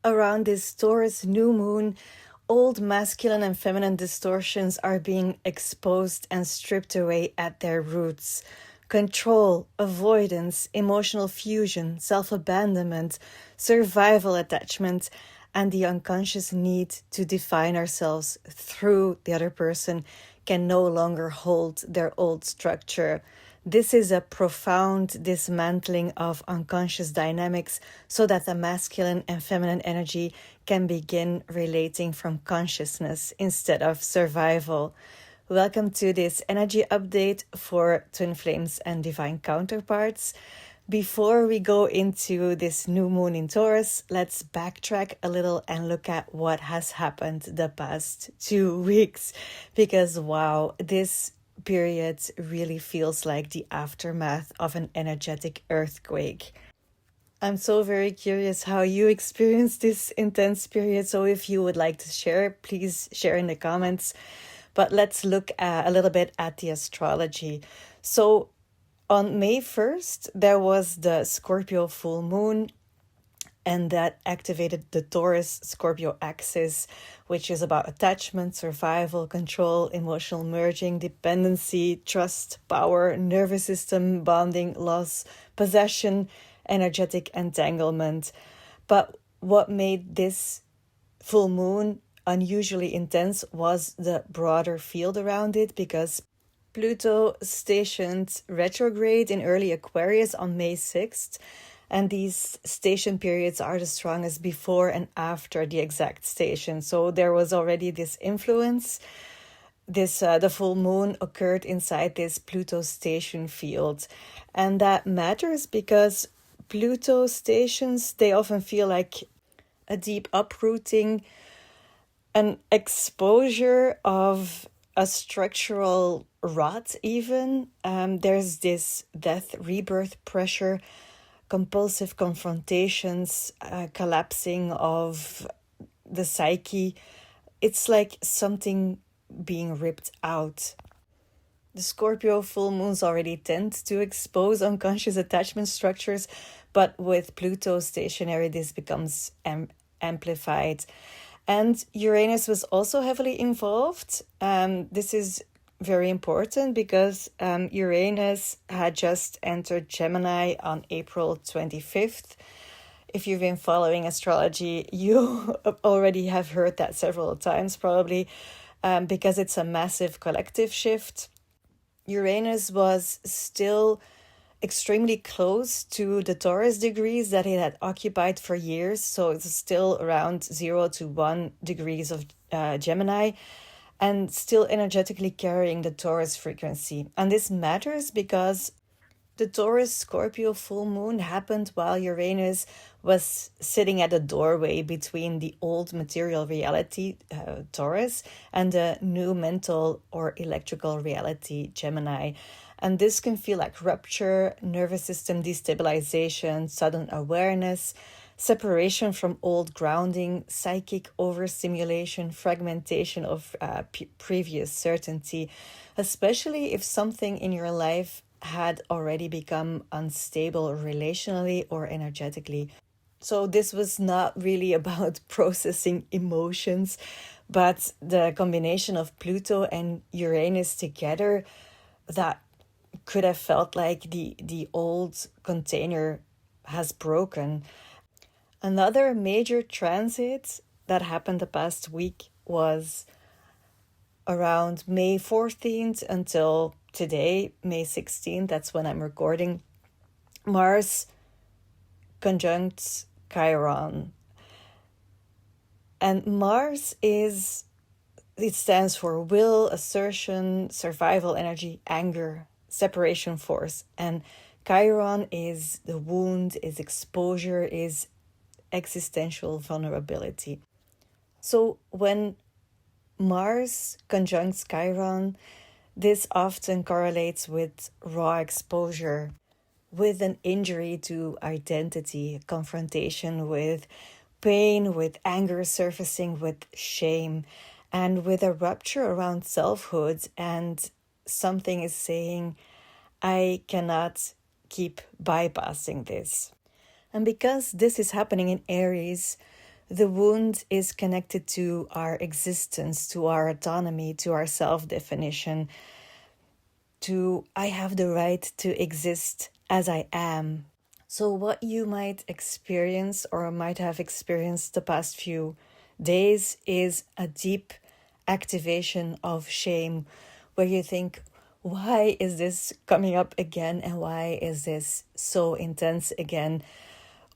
Around this Taurus new moon, old masculine and feminine distortions are being exposed and stripped away at their roots. Control, avoidance, emotional fusion, self-abandonment, survival attachment, and the unconscious need to define ourselves through the other person can no longer hold their old structure. This is a profound dismantling of unconscious dynamics so that the masculine and feminine energy can begin relating from consciousness instead of survival. Welcome to this energy update for Twin Flames and Divine Counterparts. Before we go into this new moon in Taurus, let's backtrack a little and look at what has happened the past 2 weeks. Because wow, this period really feels like the aftermath of an energetic earthquake. I'm so very curious how you experienced this intense period. So if you would like to share, please share in the comments. But let's look a little bit at the astrology. So on May 1st, there was the Scorpio full moon, and that activated the Taurus-Scorpio axis, which is about attachment, survival, control, emotional merging, dependency, trust, power, nervous system, bonding, loss, possession, energetic entanglement. But what made this full moon unusually intense was the broader field around it, because Pluto stationed retrograde in early Aquarius on May 6th. And these station periods are the strongest before and after the exact station. So there was already this influence. The full moon occurred inside this Pluto station field. And that matters because Pluto stations, they often feel like a deep uprooting, an exposure of a structural rot even. There's this death, rebirth pressure, compulsive confrontations, collapsing of the psyche. It's like something being ripped out. The Scorpio full moons already tend to expose unconscious attachment structures, but with Pluto stationary, this becomes amplified. And Uranus was also heavily involved. This is very important because Uranus had just entered Gemini on April 25th. If you've been following astrology, you already have heard that several times probably, because it's a massive collective shift. Uranus was still extremely close to the Taurus degrees that it had occupied for years. So it's still around 0 to 1 degrees of Gemini, and still energetically carrying the Taurus frequency. And this matters because the Taurus-Scorpio full moon happened while Uranus was sitting at the doorway between the old material reality, Taurus, and the new mental or electrical reality, Gemini. And this can feel like rupture, nervous system destabilization, sudden awareness, separation from old grounding, psychic overstimulation, fragmentation of previous certainty, especially if something in your life had already become unstable relationally or energetically. So this was not really about processing emotions, but the combination of Pluto and Uranus together, that could have felt like the old container has broken. Another major transit that happened the past week was around May 14th until today, May 16th. That's when I'm recording. Mars conjunct Chiron. And Mars it stands for will, assertion, survival energy, anger, separation force. And Chiron is the wound, is exposure, is existential vulnerability. So when Mars conjuncts Chiron, this often correlates with raw exposure, with an injury to identity, confrontation with pain, with anger surfacing, with shame, and with a rupture around selfhood. And something is saying, I cannot keep bypassing this. And because this is happening in Aries, The wound is connected to our existence, to our autonomy, to our self-definition, to I have the right to exist as I am. So what you might experience or might have experienced the past few days is a deep activation of shame, where you think, why is this coming up again, and why is this so intense again?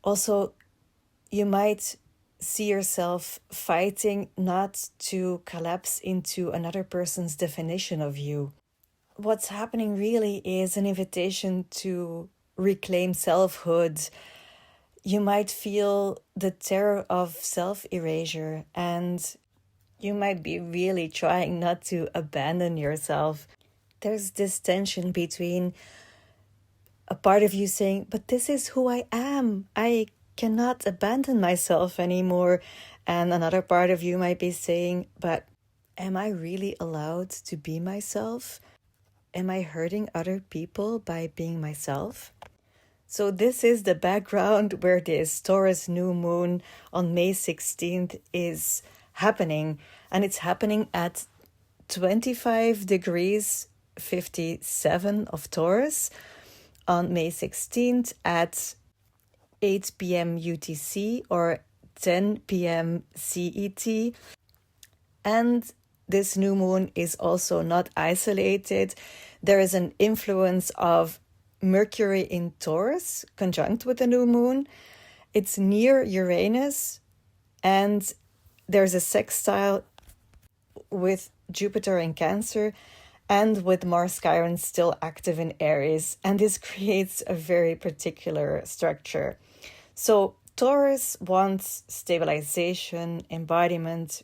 Also, you might see yourself fighting not to collapse into another person's definition of you. What's happening really is an invitation to reclaim selfhood. You might feel the terror of self-erasure, and you might be really trying not to abandon yourself. There's this tension between a part of you saying, but this is who I am. I cannot abandon myself anymore. And another part of you might be saying, but am I really allowed to be myself? Am I hurting other people by being myself? So this is the background where this Taurus new moon on May 16th is happening. And it's happening at 25 degrees 57 of Taurus on May 16th at 8 p.m. UTC or 10 p.m. CET. And this new moon is also not isolated. There is an influence of Mercury in Taurus, conjunct with the new moon. It's near Uranus, and there's a sextile with Jupiter in Cancer and with Mars Chiron still active in Aries. And this creates a very particular structure. So Taurus wants stabilization, embodiment,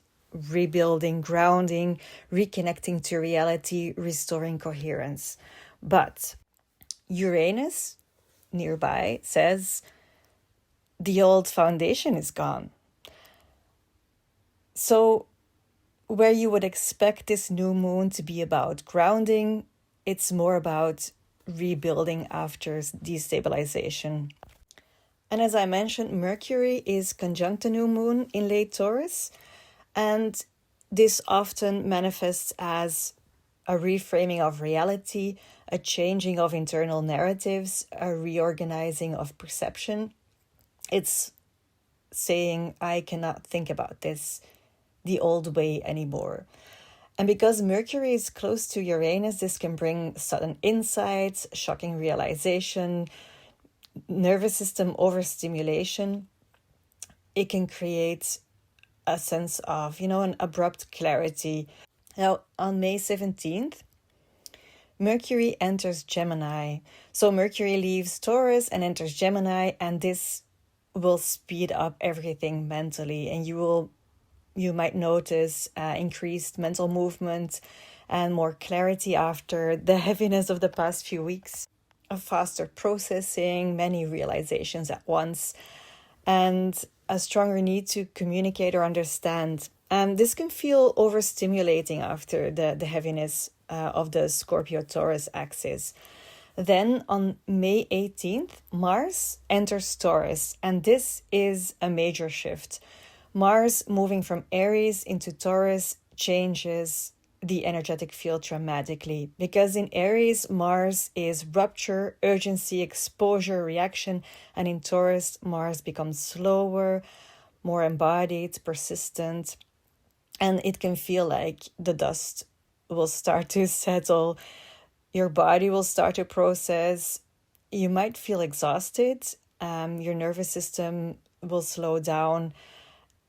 rebuilding, grounding, reconnecting to reality, restoring coherence. But Uranus nearby says the old foundation is gone. So where you would expect this new moon to be about grounding, it's more about rebuilding after destabilization. And as I mentioned, Mercury is conjunct the new moon in late Taurus, and this often manifests as a reframing of reality, a changing of internal narratives, a reorganizing of perception. It's saying, I cannot think about this the old way anymore. And because Mercury is close to Uranus, this can bring sudden insights, shocking realization, nervous system overstimulation. It can create a sense of, an abrupt clarity. Now, on May 17th, Mercury enters Gemini. So Mercury leaves Taurus and enters Gemini, and this will speed up everything mentally, and you might notice increased mental movement and more clarity after the heaviness of the past few weeks, a faster processing, many realizations at once, and a stronger need to communicate or understand. And this can feel overstimulating after the heaviness of the Scorpio-Taurus axis. Then on May 18th, Mars enters Taurus, and this is a major shift. Mars moving from Aries into Taurus changes the energetic field dramatically, because in Aries, Mars is rupture, urgency, exposure, reaction, and in Taurus, Mars becomes slower, more embodied, persistent, and it can feel like the dust will start to settle. Your body will start to process. You might feel exhausted. Your nervous system will slow down.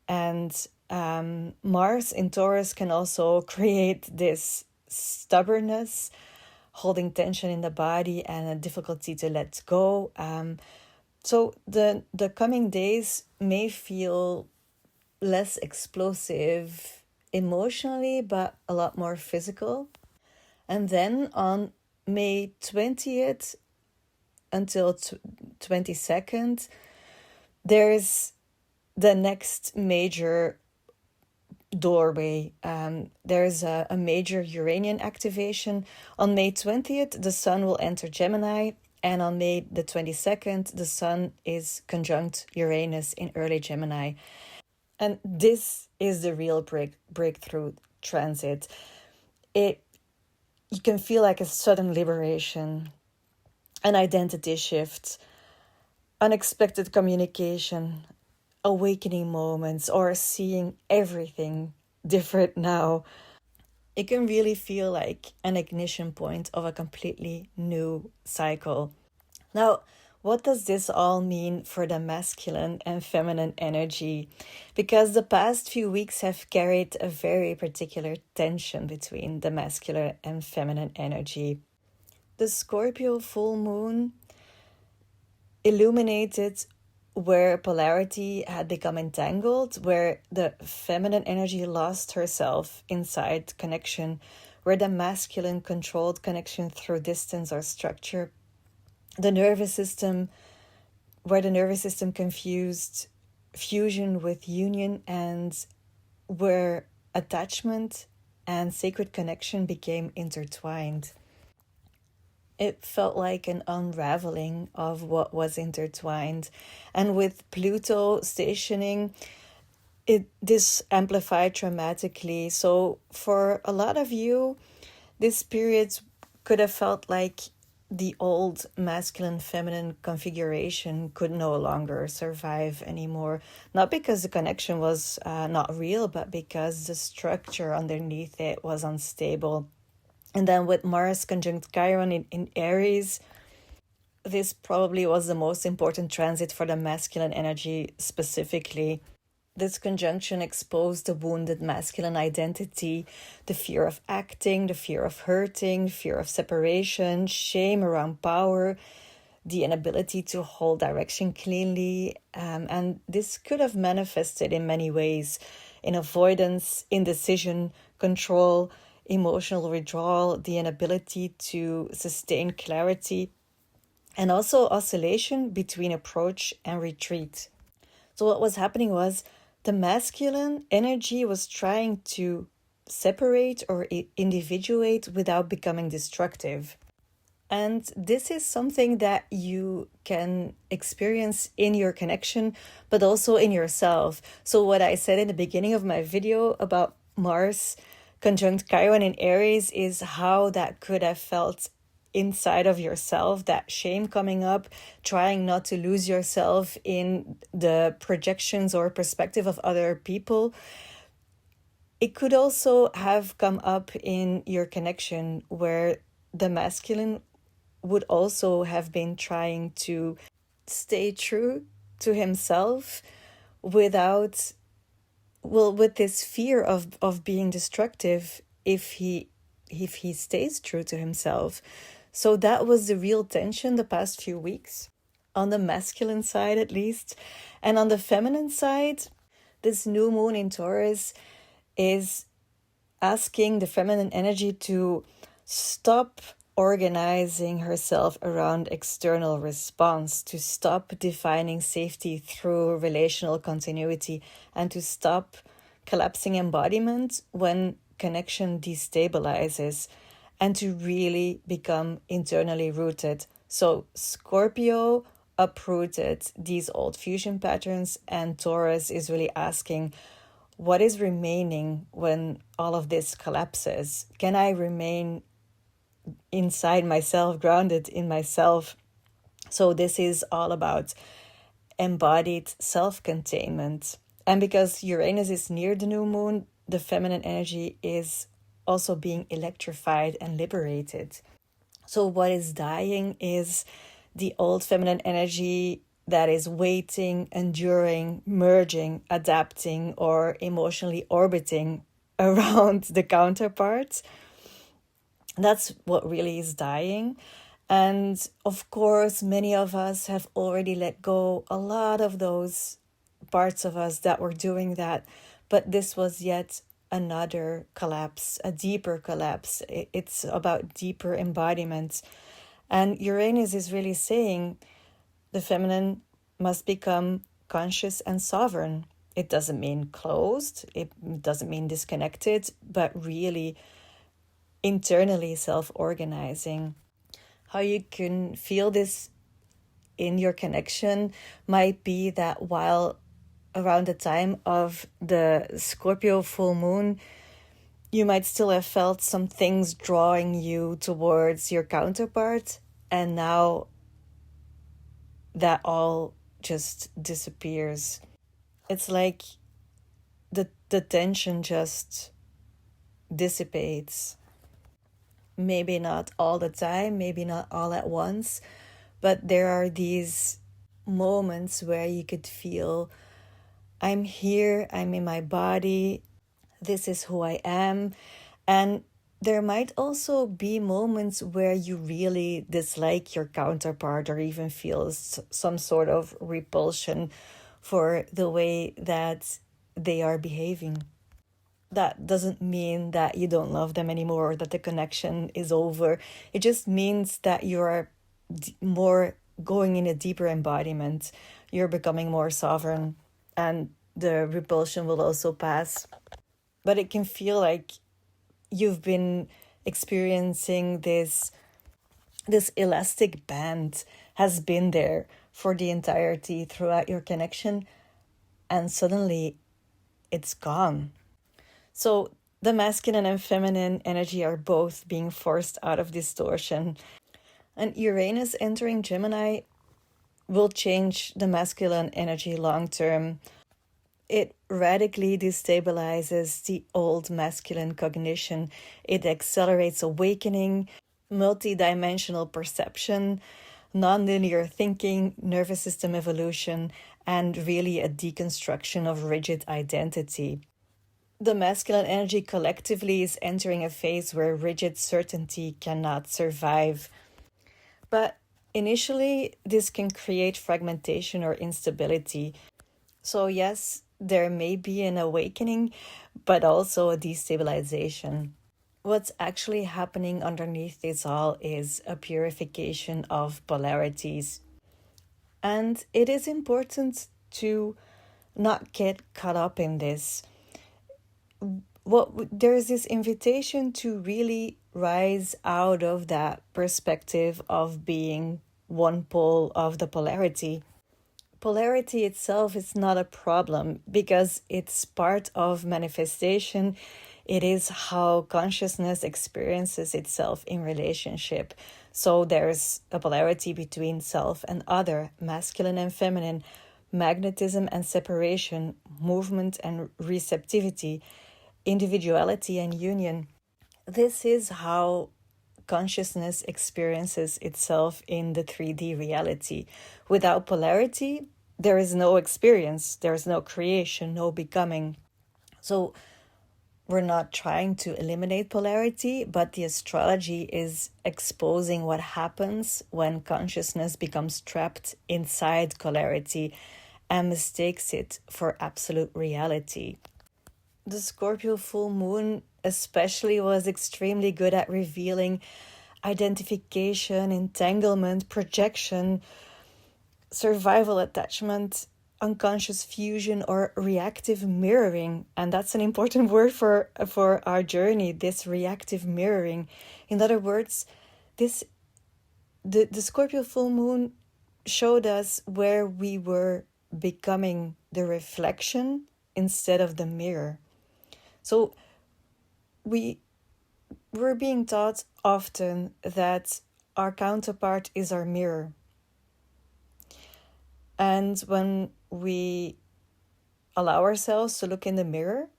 And Mars in Taurus can also create this stubbornness, holding tension in the body, and a difficulty to let go. So the coming days may feel less explosive emotionally, but a lot more physical. And then on May 20th until 22nd, there's the next major doorway. There's a major Uranian activation. On May 20th, the Sun will enter Gemini, and on May the 22nd, the Sun is conjunct Uranus in early Gemini. And this is the real breakthrough transit. You can feel like a sudden liberation, an identity shift, unexpected communication, awakening moments, or seeing everything different now. It can really feel like an ignition point of a completely new cycle. Now, what does this all mean for the masculine and feminine energy? Because the past few weeks have carried a very particular tension between the masculine and feminine energy. The Scorpio full moon illuminated where polarity had become entangled, where the feminine energy lost herself inside connection, where the masculine controlled connection through distance or structure, the nervous system, where the nervous system confused fusion with union, and where attachment and sacred connection became intertwined. It felt like an unraveling of what was intertwined. And with Pluto stationing, this amplified dramatically. So for a lot of you, this period could have felt like the old masculine feminine configuration could no longer survive anymore. Not because the connection was not real, but because the structure underneath it was unstable. And then with Mars conjunct Chiron in Aries, this probably was the most important transit for the masculine energy specifically. This conjunction exposed the wounded masculine identity, the fear of acting, the fear of hurting, fear of separation, shame around power, the inability to hold direction cleanly. And this could have manifested in many ways: in avoidance, indecision, control, emotional withdrawal, the inability to sustain clarity, and also oscillation between approach and retreat. So what was happening was the masculine energy was trying to separate or individuate without becoming destructive. And this is something that you can experience in your connection, but also in yourself. So what I said in the beginning of my video about Mars conjunct Chiron in Aries is how that could have felt inside of yourself, that shame coming up, trying not to lose yourself in the projections or perspective of other people. It could also have come up in your connection where the masculine would also have been trying to stay true to himself without, well, with this fear of being destructive if he stays true to himself. So that was the real tension the past few weeks, on the masculine side at least. And on the feminine side, this new moon in Taurus is asking the feminine energy to stop organizing herself around external response, to stop defining safety through relational continuity, and to stop collapsing embodiment when connection destabilizes, and to really become internally rooted. So Scorpio uprooted these old fusion patterns, and Taurus is really asking, what is remaining when all of this collapses? Can I remain inside myself, grounded in myself? So this is all about embodied self-containment. And because Uranus is near the new moon, the feminine energy is also being electrified and liberated. So what is dying is the old feminine energy that is waiting, enduring, merging, adapting, or emotionally orbiting around the counterpart. That's what really is dying. And of course, many of us have already let go a lot of those parts of us that were doing that. But this was yet another collapse, a deeper collapse. It's about deeper embodiment. And Uranus is really saying the feminine must become conscious and sovereign. It doesn't mean closed, it doesn't mean disconnected, but really internally self-organizing. How you can feel this in your connection might be that while around the time of the Scorpio full moon, you might still have felt some things drawing you towards your counterpart, and now that all just disappears. It's like the tension just dissipates. Maybe not all the time, maybe not all at once, but there are these moments where you could feel, I'm here, I'm in my body, this is who I am. And there might also be moments where you really dislike your counterpart or even feel some sort of repulsion for the way that they are behaving. That doesn't mean that you don't love them anymore or that the connection is over. It just means that you're more going in a deeper embodiment. You're becoming more sovereign, and the repulsion will also pass. But it can feel like you've been experiencing this elastic band has been there for the entirety throughout your connection, and suddenly it's gone. So the masculine and feminine energy are both being forced out of distortion. And Uranus entering Gemini will change the masculine energy long term. It radically destabilizes the old masculine cognition. It accelerates awakening, multidimensional perception, nonlinear thinking, nervous system evolution, and really a deconstruction of rigid identity. The masculine energy collectively is entering a phase where rigid certainty cannot survive. But initially, this can create fragmentation or instability. So yes, there may be an awakening, but also a destabilization. What's actually happening underneath this all is a purification of polarities. And it is important to not get caught up in this. There's this invitation to really rise out of that perspective of being one pole of the polarity. Polarity itself is not a problem because it's part of manifestation. It is how consciousness experiences itself in relationship. So there's a polarity between self and other, masculine and feminine, magnetism and separation, movement and receptivity, individuality and union. This is how consciousness experiences itself in the 3D reality. Without polarity, there is no experience, there is no creation, no becoming. So we're not trying to eliminate polarity, but the astrology is exposing what happens when consciousness becomes trapped inside polarity and mistakes it for absolute reality. The Scorpio full moon especially was extremely good at revealing identification, entanglement, projection, survival attachment, unconscious fusion, or reactive mirroring. And that's an important word for our journey, this reactive mirroring. In other words, the Scorpio full moon showed us where we were becoming the reflection instead of the mirror. So we're being taught often that our counterpart is our mirror. And when we allow ourselves to look in the mirror,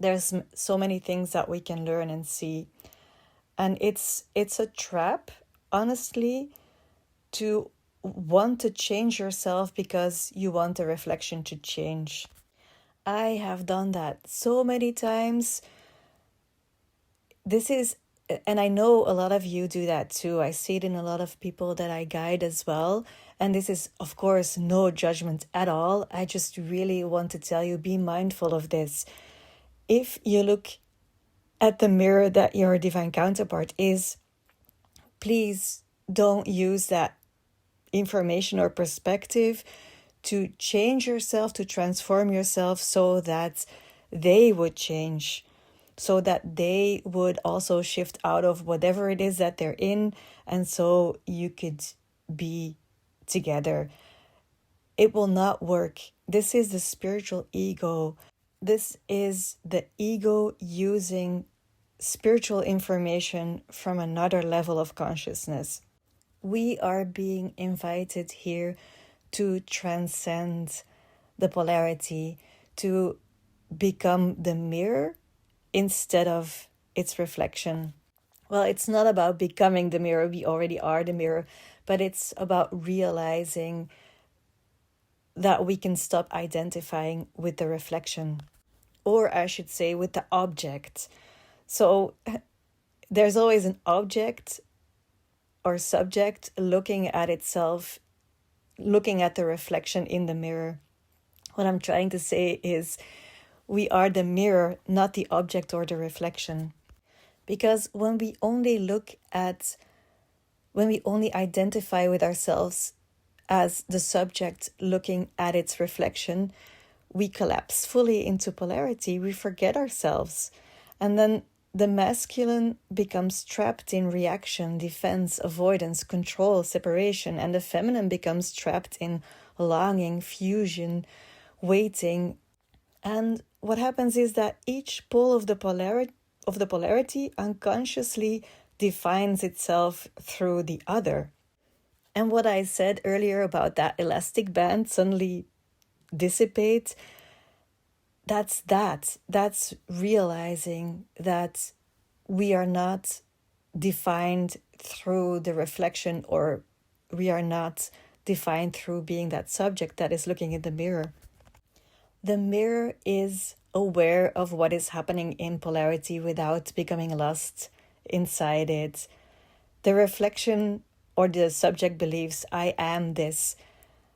there's so many things that we can learn and see. And it's a trap, honestly, to want to change yourself because you want the reflection to change. I have done that so many times. And I know a lot of you do that too. I see it in a lot of people that I guide as well. And this is, of course, no judgment at all. I just really want to tell you, be mindful of this. If you look at the mirror that your divine counterpart is, please don't use that information or perspective to change yourself, to transform yourself so that they would change, so that they would also shift out of whatever it is that they're in, and so you could be together. It will not work. This is the spiritual ego. This is the ego using spiritual information from another level of consciousness. We are being invited here to transcend the polarity, to become the mirror instead of its reflection. Well, it's not about becoming the mirror, we already are the mirror, but it's about realizing that we can stop identifying with the reflection, or I should say with the object. So there's always an object or subject looking at itself, looking at the reflection in the mirror. What I'm trying to say is we are the mirror, not the object or the reflection. Because when we only identify with ourselves as the subject looking at its reflection, we collapse fully into polarity. We forget ourselves. And then the masculine becomes trapped in reaction, defense, avoidance, control, separation, and the feminine becomes trapped in longing, fusion, waiting. And what happens is that each pole of the polarity unconsciously defines itself through the other. And what I said earlier about that elastic band suddenly dissipate, that's realizing that we are not defined through the reflection, or we are not defined through being that subject that is looking in the mirror. The mirror is aware of what is happening in polarity without becoming lost inside it. The reflection or the subject believes, I am this.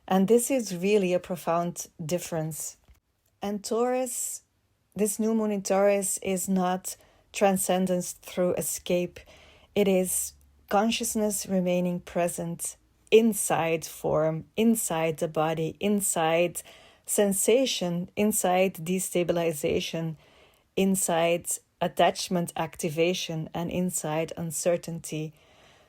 And this is really a profound difference. And Taurus, this new moon in Taurus, is not transcendence through escape. It is consciousness remaining present inside form, inside the body, inside sensation, inside destabilization, inside attachment activation, and inside uncertainty.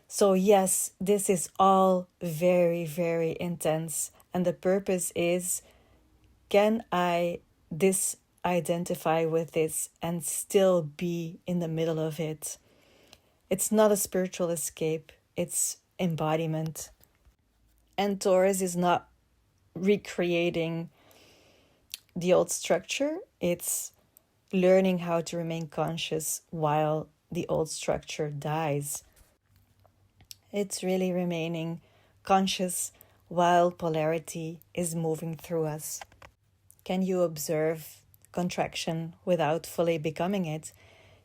So yes, this is all very, very intense. And the purpose is, can I disidentify with this and still be in the middle of it? It's not a spiritual escape, it's embodiment. And Taurus is not recreating the old structure, it's learning how to remain conscious while the old structure dies. It's really remaining conscious while polarity is moving through us. Can you observe contraction without fully becoming it?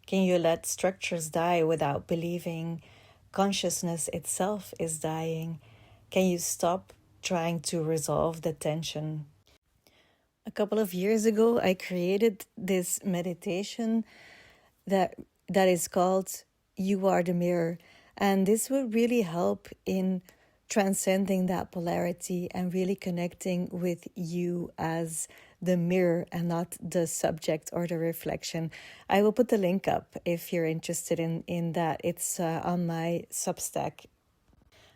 Can you let structures die without believing consciousness itself is dying? Can you stop trying to resolve the tension? A couple of years ago, I created this meditation that is called You Are the Mirror. And this would really help in transcending that polarity and really connecting with you as the mirror and not the subject or the reflection. I will put the link up if you're interested in that. It's on my Substack.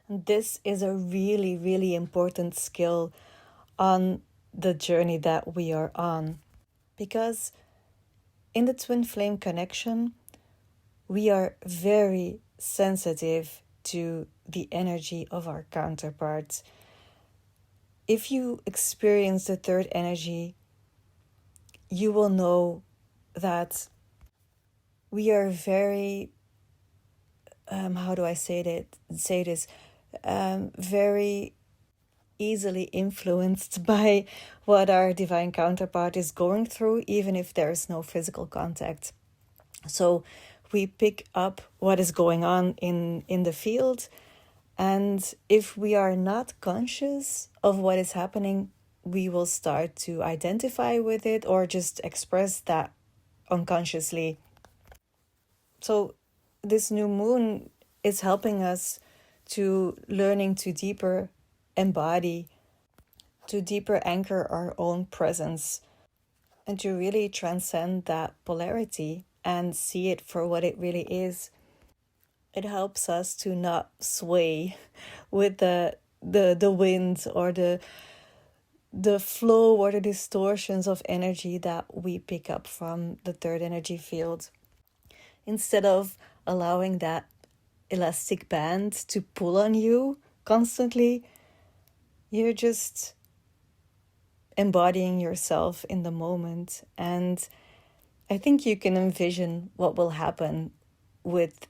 And this is a really, really important skill on the journey that we are on. Because in the twin flame connection, we are very sensitive to the energy of our counterparts. If you experience the third energy, you will know that we are very, very easily influenced by what our divine counterpart is going through, even if there is no physical contact. So we pick up what is going on in the field, and if we are not conscious of what is happening, we will start to identify with it or just express that unconsciously. So this new moon is helping us to learning to deeper embody, to deeper anchor our own presence, and to really transcend that polarity and see it for what it really is. It helps us to not sway with the wind or the the flow or the distortions of energy that we pick up from the third energy field. Instead of allowing that elastic band to pull on you constantly, you're just embodying yourself in the moment. And I think you can envision what will happen with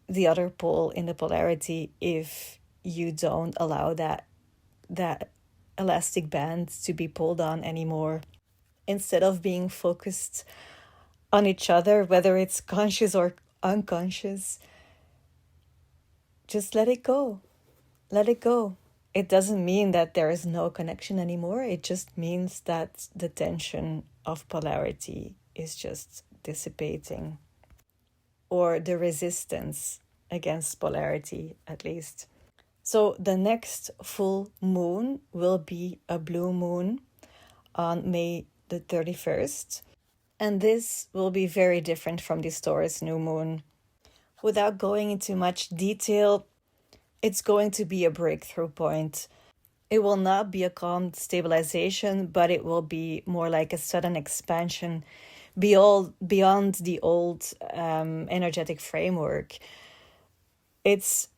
the other pole in the polarity if you don't allow that elastic band to be pulled on anymore. Instead of being focused on each other, whether it's conscious or unconscious, just let it go. Let it go. It doesn't mean that there is no connection anymore. It just means that the tension of polarity is just dissipating, or the resistance against polarity, at least. So the next full moon will be a blue moon on May the 31st. And this will be very different from this Taurus new moon. Without going into much detail, it's going to be a breakthrough point. It will not be a calm stabilization, but it will be more like a sudden expansion beyond the old energetic framework. It's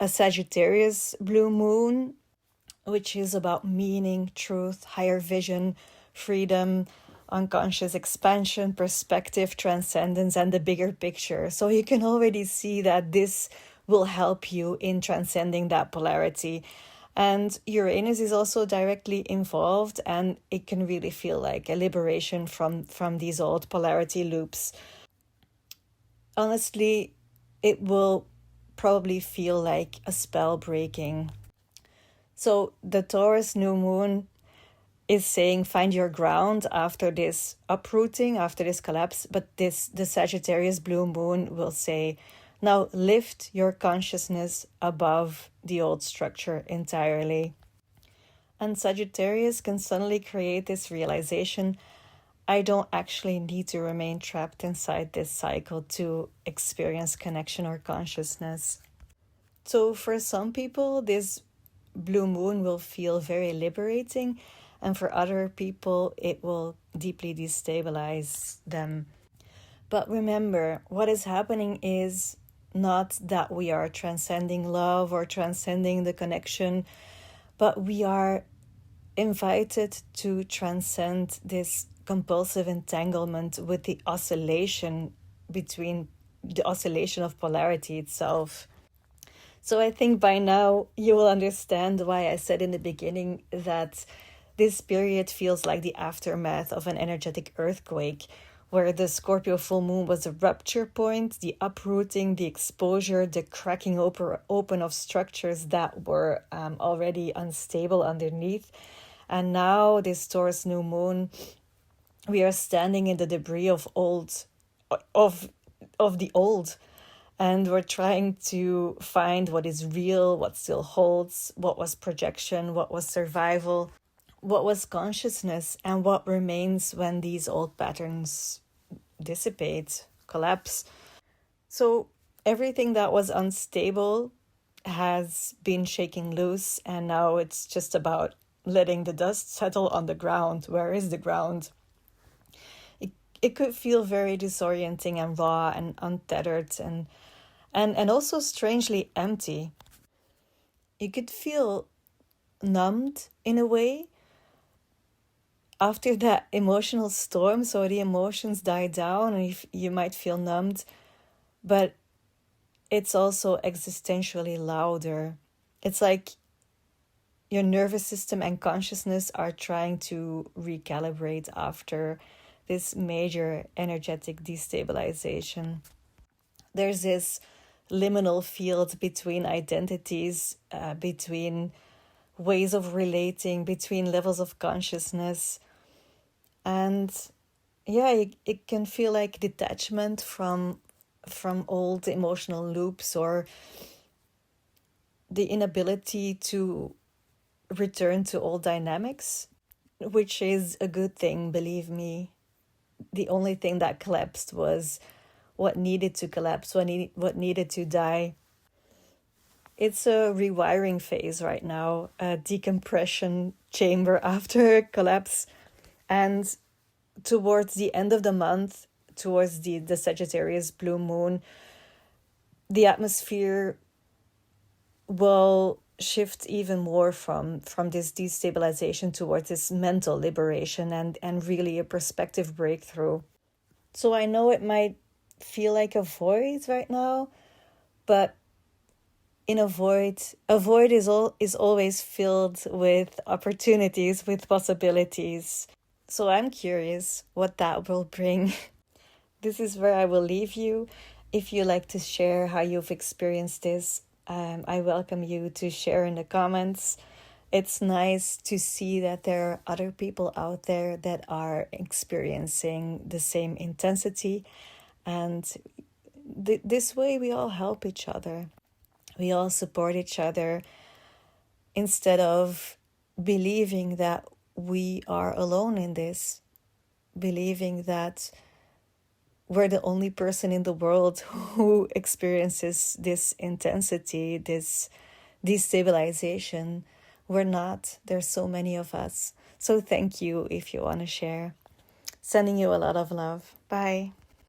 a Sagittarius blue moon, which is about meaning, truth, higher vision, freedom, unconscious expansion, perspective, transcendence, and the bigger picture. So you can already see that this will help you in transcending that polarity. And Uranus is also directly involved, and it can really feel like a liberation from these old polarity loops. Honestly, it will probably feel like a spell breaking. So the Taurus new moon is saying find your ground after this uprooting, after this collapse. But the Sagittarius blue moon will say, now lift your consciousness above the old structure entirely. And Sagittarius can suddenly create this realization, I don't actually need to remain trapped inside this cycle to experience connection or consciousness. So for some people, this blue moon will feel very liberating, and for other people, it will deeply destabilize them. But remember, what is happening is not that we are transcending love or transcending the connection, but we are invited to transcend this compulsive entanglement with the oscillation of polarity itself. So I think by now you will understand why I said in the beginning that this period feels like the aftermath of an energetic earthquake, where the Scorpio full moon was a rupture point, the uprooting, the exposure, the cracking open of structures that were already unstable underneath. And now this Taurus new moon, we are standing in the debris of the old. And we're trying to find what is real, what still holds, what was projection, what was survival, what was consciousness, and what remains when these old patterns dissipate, collapse. So everything that was unstable has been shaking loose, and now it's just about letting the dust settle on the ground. Where is the ground? It could feel very disorienting and raw and untethered and also strangely empty. You could feel numbed in a way after that emotional storm. So the emotions die down and you might feel numbed, but it's also existentially louder. It's like your nervous system and consciousness are trying to recalibrate after this major energetic destabilization. There's this liminal field between identities, between ways of relating, between levels of consciousness. And yeah, it can feel like detachment from old emotional loops, or the inability to return to old dynamics, which is a good thing, believe me. The only thing that collapsed was what needed to collapse, what needed to die. It's a rewiring phase right now, a decompression chamber after collapse. And towards the end of the month, towards the Sagittarius blue moon, the atmosphere will shift even more from this destabilization towards this mental liberation and really a perspective breakthrough. So I know it might feel like a void right now, but in a void is always filled with opportunities, with possibilities. So I'm curious what that will bring. This is where I will leave you. If you like to share how you've experienced this, I welcome you to share in the comments. It's nice to see that there are other people out there that are experiencing the same intensity. And this way we all help each other. We all support each other instead of believing that we are alone in this, believing that we're the only person in the world who experiences this intensity, this destabilization. We're not. There's so many of us. So thank you if you want to share. Sending you a lot of love. Bye.